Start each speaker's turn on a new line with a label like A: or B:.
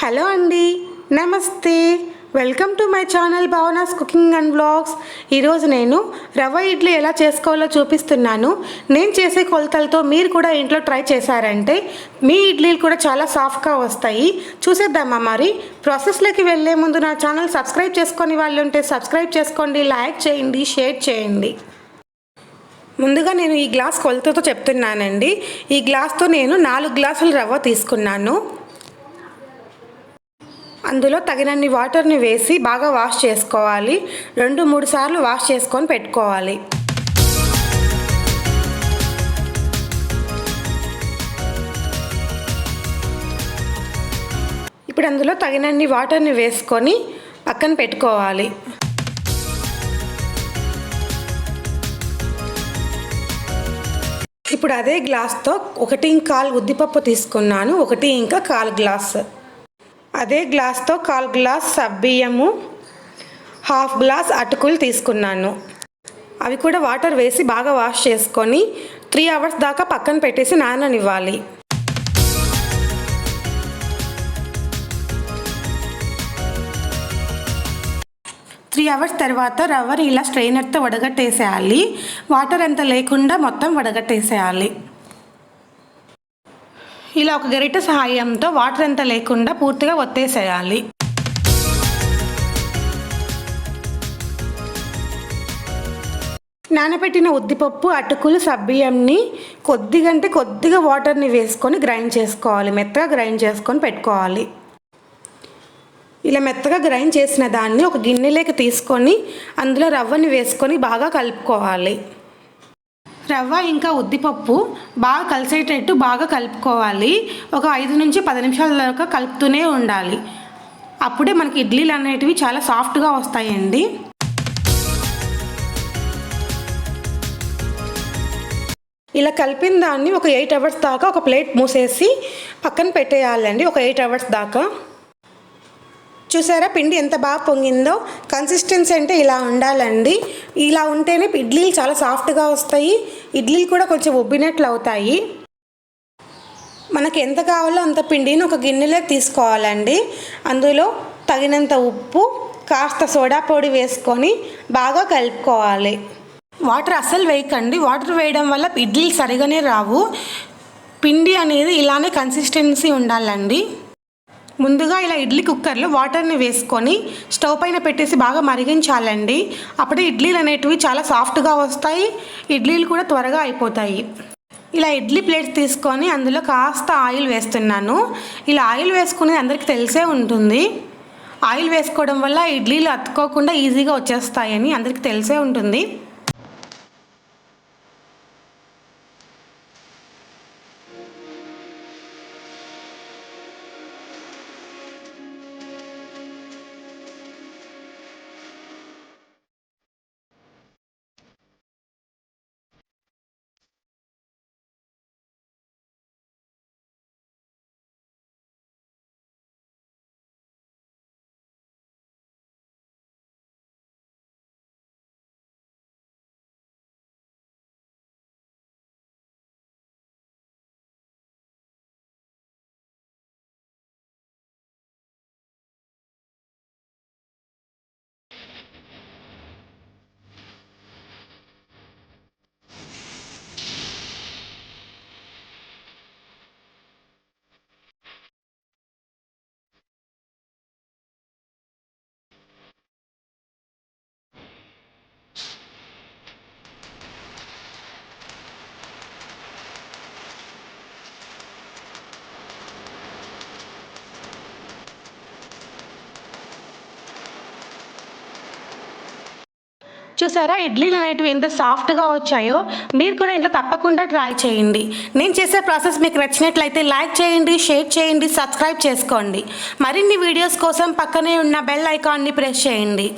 A: Hello అండి, నమస్తే. Welcome to my channel Bhavana's cooking and vlogs. ఈరోజు నేను రవ్వ ఇడ్లీ ఎలా చేసుకోవాలో చూపిస్తున్నాను. నేను చేసే కొలతలతో మీరు కూడా ఇంట్లో ట్రై చేశారంటే మీ ఇడ్లీలు కూడా చాలా సాఫ్ట్గా వస్తాయి. చూసేద్దామా మరి? ప్రాసెస్లోకి వెళ్ళే ముందు నా ఛానల్ సబ్స్క్రైబ్ చేసుకొని వాళ్ళు ఉంటే సబ్స్క్రైబ్ చేసుకోండి, లైక్ చేయండి, షేర్ చేయండి. ముందుగా నేను ఈ గ్లాస్ కొలతతో చెప్తున్నానండి. ఈ గ్లాస్తో నేను 4 గ్లాసులు రవ్వ తీసుకున్నాను. అందులో తగినన్ని వాటర్ని వేసి బాగా వాష్ చేసుకోవాలి. 2-3 సార్లు వాష్ చేసుకొని పెట్టుకోవాలి. ఇప్పుడు అందులో తగినన్ని వాటర్ని వేసుకొని పక్కన పెట్టుకోవాలి. ఇప్పుడు అదే గ్లాస్తో 1.25 ఉద్దిపప్పు తీసుకున్నాను. 1.25 గ్లాస్. అదే గ్లాస్తో 1/4 గ్లాస్ సబ్బియ్యము, 1/2 గ్లాస్ అటుకులు తీసుకున్నాను. అవి కూడా వాటర్ వేసి బాగా వాష్ చేసుకొని 3 అవర్స్ దాకా పక్కన పెట్టేసి నాననివ్వాలి. త్రీ అవర్స్ తర్వాత రవ్వని ఇలా స్ట్రైనర్తో వడగట్టేసేయాలి. వాటర్ అంతా లేకుండా మొత్తం వడగట్టేసేయాలి. ఇలా ఒక గరిటె సహాయంతో వాటర్ అంతా లేకుండా పూర్తిగా ఒత్తేసేయాలి. నానబెట్టిన ఉద్దిపప్పు, అటుకులు, సబ్బియ్యంని కొద్దిగా వాటర్ని వేసుకొని గ్రైండ్ చేసుకోవాలి. మెత్తగా గ్రైండ్ చేసుకొని పెట్టుకోవాలి. ఇలా మెత్తగా గ్రైండ్ చేసిన దాన్ని ఒక గిన్నెలోకి తీసుకొని అందులో రవ్వని వేసుకొని బాగా కలుపుకోవాలి. రవ్వ ఇంకా ఉద్దిపప్పు బాగా కలిసేటట్టు బాగా కలుపుకోవాలి. ఒక 5 నుంచి 10 నిమిషాల దాకా కలుపుతూనే ఉండాలి. అప్పుడే మనకి ఇడ్లీలు అనేటివి చాలా సాఫ్ట్గా వస్తాయండి. ఇలా కలిపిన దాన్ని ఒక 8 అవర్స్ దాకా ఒక ప్లేట్ మూసేసి పక్కన పెట్టేయాలండి. ఒక 8 అవర్స్ దాకా. చూసారా పిండి ఎంత బాగా పొంగిందో? కన్సిస్టెన్సీ అంటే ఇలా ఉండాలండి. ఇలా ఉంటేనే ఇడ్లీలు చాలా సాఫ్ట్గా వస్తాయి. ఇడ్లీలు కూడా కొంచెం ఉబ్బినట్లు అవుతాయి. మనకి ఎంత కావాలో అంత పిండిని ఒక గిన్నెలో తీసుకోవాలండి. అందులో తగినంత ఉప్పు, కాస్త సోడా పొడి వేసుకొని బాగా కలుపుకోవాలి. వాటర్ అస్సలు వేయకండి. వాటర్ వేయడం వల్ల ఇడ్లీలు సరిగానే రావు. పిండి అనేది ఇలానే కన్సిస్టెన్సీ ఉండాలండి. ముందుగా ఇలా ఇడ్లీ కుక్కర్లో వాటర్ని వేసుకొని స్టవ్ పైన పెట్టేసి బాగా మరిగించాలండి. అప్పుడే ఇడ్లీలు అనేటివి చాలా సాఫ్ట్గా వస్తాయి. ఇడ్లీలు కూడా త్వరగా అయిపోతాయి. ఇలా ఇడ్లీ ప్లేట్స్ తీసుకొని అందులో కాస్త ఆయిల్ వేస్తున్నాను. ఇలా ఆయిల్ వేసుకునేది అందరికీ తెలిసే ఉంటుంది. ఆయిల్ వేసుకోవడం వల్ల ఇడ్లీలు అతుక్కోకుండా ఈజీగా వచ్చేస్తాయని అందరికీ తెలిసే ఉంటుంది. చూసారా ఇడ్లీలు అనేటివి ఎంత సాఫ్ట్గా వచ్చాయో? మీరు కూడా ఇంట్లో తప్పకుండా ట్రై చేయండి. నేను చేసే ప్రాసెస్ మీకు నచ్చినట్లయితే లైక్ చేయండి, షేర్ చేయండి, సబ్స్క్రైబ్ చేసుకోండి. మరిన్ని వీడియోస్ కోసం పక్కనే ఉన్న బెల్ ఐకాన్ని ప్రెస్ చేయండి.